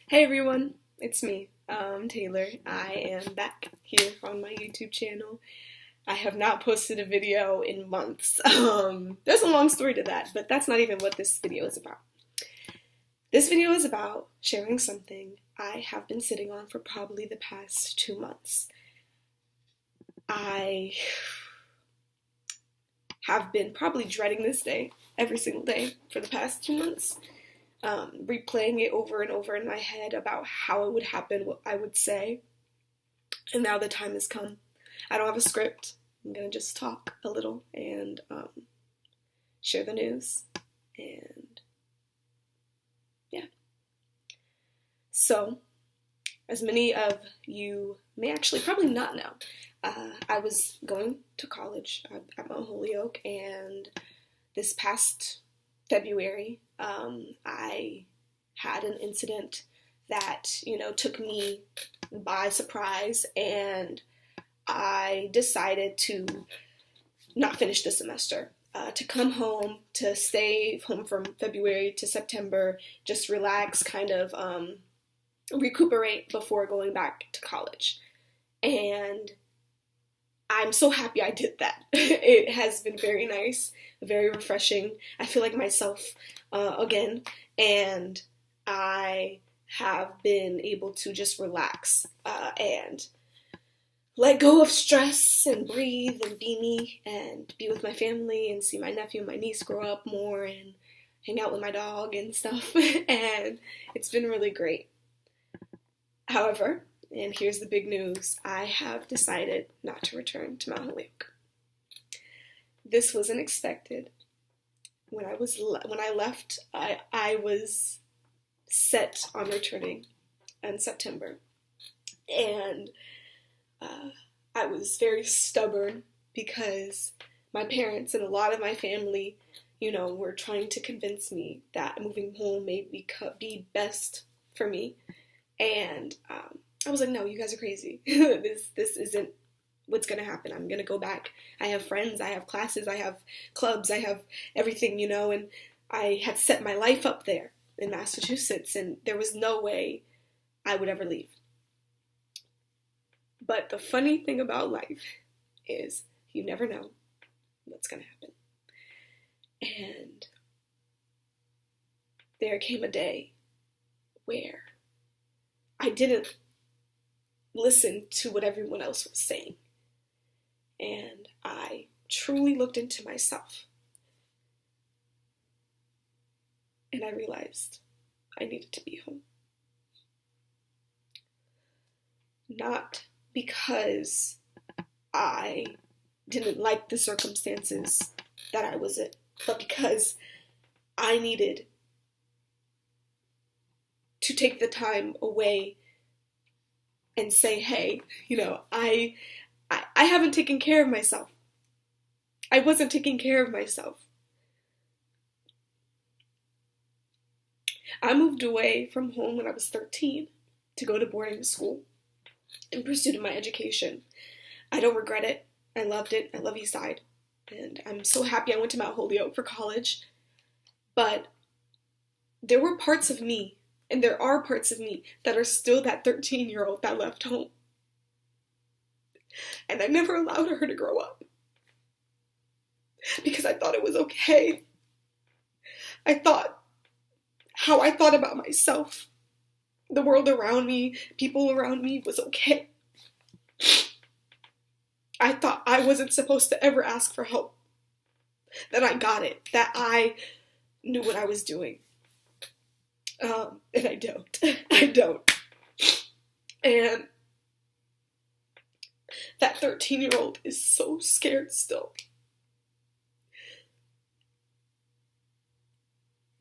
Hey everyone, it's me, Taylor. I am back here on my YouTube channel. I have not posted a video in months. There's a long story to that, but that's not even what this video is about. This video is about sharing something I have been sitting on for probably the past 2 months. I have been probably dreading this day every single day for the past 2 months. Replaying it over and over in my head about how it would happen, what I would say, and now the time has come. I don't have a script. I'm gonna just talk a little and share the news, and yeah. So, as many of you may actually probably not know, I was going to college at Mount Holyoke, and this past February, I had an incident that, took me by surprise, and I decided to not finish the semester, to come home, to stay home from February to September, just relax, kind of recuperate before going back to college. And I'm so happy I did that. It has been very nice, very refreshing. I feel like myself again, and I have been able to just relax and let go of stress and breathe and be me and be with my family and see my nephew and my niece grow up more and hang out with my dog and stuff. And it's been really great. However, and here's the big news, I have decided not to return to Mount Holyoke. This wasn't expected. When I left, I was set on returning in September. And I was very stubborn because my parents and a lot of my family, were trying to convince me that moving home may be best for me. And I was like, no, you guys are crazy. This isn't what's going to happen. I'm going to go back. I have friends, I have classes, I have clubs, I have everything, and I had set my life up there in Massachusetts, and there was no way I would ever leave. But the funny thing about life is you never know what's going to happen. And there came a day where I didn't listen to what everyone else was saying. And I truly looked into myself. And I realized I needed to be home. Not because I didn't like the circumstances that I was in, but because I needed to take the time away and say, hey, I haven't taken care of myself. I wasn't taking care of myself. I moved away from home when I was 13 to go to boarding school in pursuit of my education. I don't regret it. I loved it. I love Eastside. And I'm so happy I went to Mount Holyoke for college. But there were parts of me, and there are parts of me, that are still that 13-year-old that left home. And I never allowed her to grow up. Because I thought it was okay. How I thought about myself, the world around me, people around me was okay. I thought I wasn't supposed to ever ask for help. That I got it. That I knew what I was doing. And I don't. I don't. And that 13-year-old is so scared still.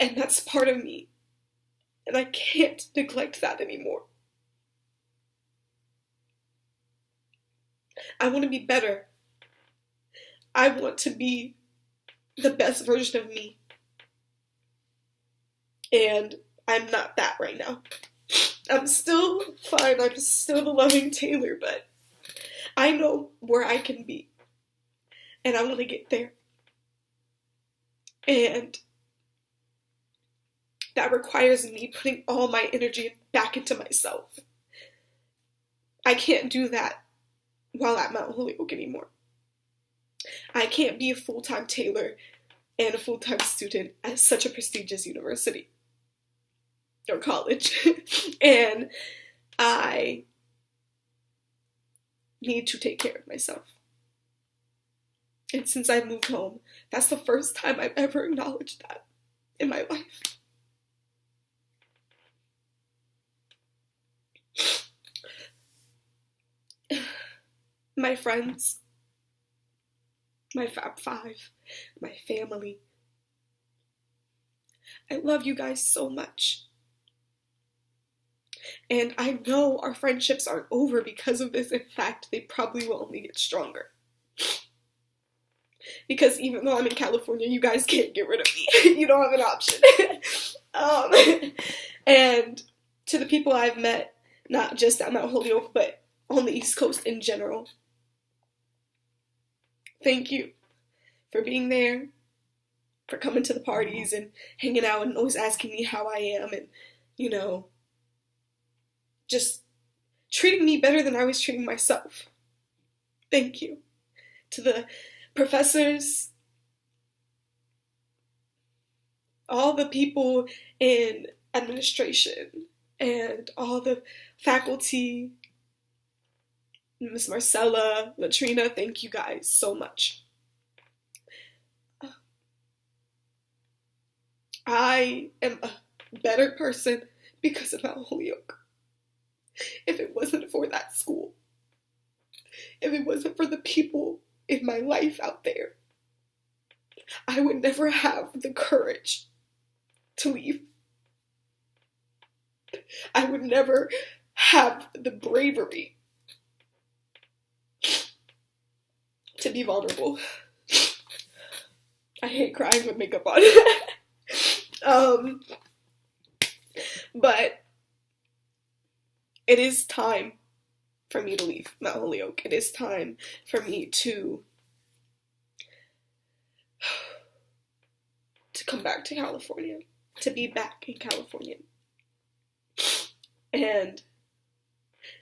And that's part of me. And I can't neglect that anymore. I want to be better. I want to be the best version of me. And I'm not that right now. I'm still fine. I'm still the loving Taylor, but I know where I can be. And I want to get there. And that requires me putting all my energy back into myself. I can't do that while at Mount Holyoke anymore. I can't be a full-time Taylor and a full-time student at such a prestigious university or college. And I need to take care of myself. And since I moved home, that's the first time I've ever acknowledged that in my life. My friends, my Fab Five, my family, I love you guys so much. And I know our friendships aren't over because of this. In fact, they probably will only get stronger. Because even though I'm in California, you guys can't get rid of me. You don't have an option. And to the people I've met, not just at Mount Holyoke, but on the East Coast in general, thank you for being there, for coming to the parties and hanging out and always asking me how I am and, you know, just treating me better than I was treating myself. Thank you. To the professors, all the people in administration, and all the faculty, Miss Marcella, Latrina, thank you guys so much. I am a better person because of Mount Holyoke. If it wasn't for that school, if it wasn't for the people in my life out there, I would never have the courage to leave. I would never have the bravery to be vulnerable. I hate crying with makeup on. But it is time for me to leave Mount Holyoke. It is time for me to come back to California, to be back in California. And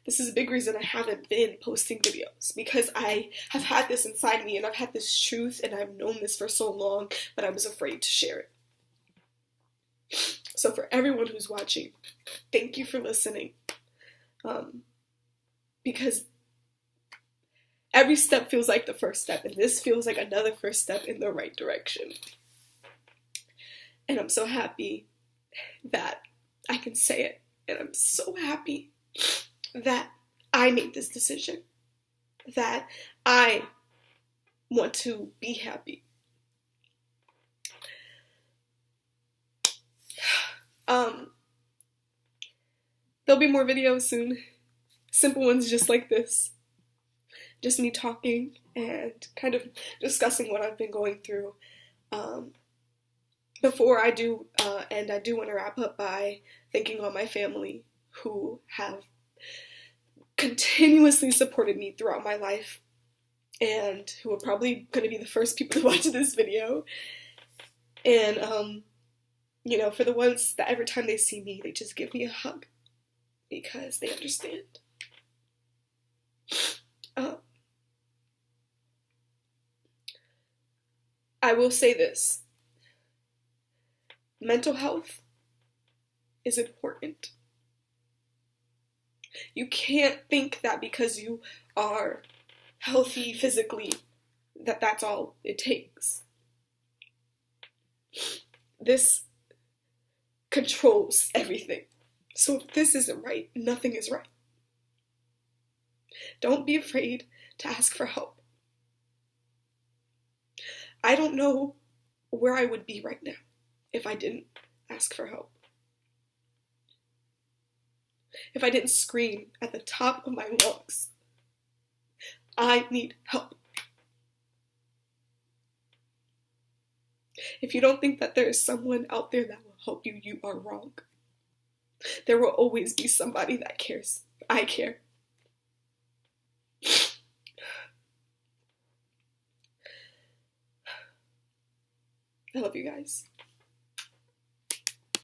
this is a big reason I haven't been posting videos, because I have had this inside me and I've had this truth and I've known this for so long, but I was afraid to share it. So for everyone who's watching, thank you for listening. Because every step feels like the first step, and this feels like another first step in the right direction. And I'm so happy that I can say it, and I'm so happy that I made this decision, that I want to be happy. There'll be more videos soon. Simple ones just like this. Just me talking and kind of discussing what I've been going through. Before I do end, I do want to wrap up by thanking all my family who have continuously supported me throughout my life and who are probably going to be the first people to watch this video. And, you know, for the ones that every time they see me, they just give me a hug because they understand. I will say this. Mental health is important. You can't think that because you are healthy physically that that's all it takes. This controls everything. So if this isn't right, nothing is right. Don't be afraid to ask for help. I don't know where I would be right now if I didn't ask for help. If I didn't scream at the top of my lungs, I need help. If you don't think that there is someone out there that will help you, you are wrong. There will always be somebody that cares. I care. I love you guys.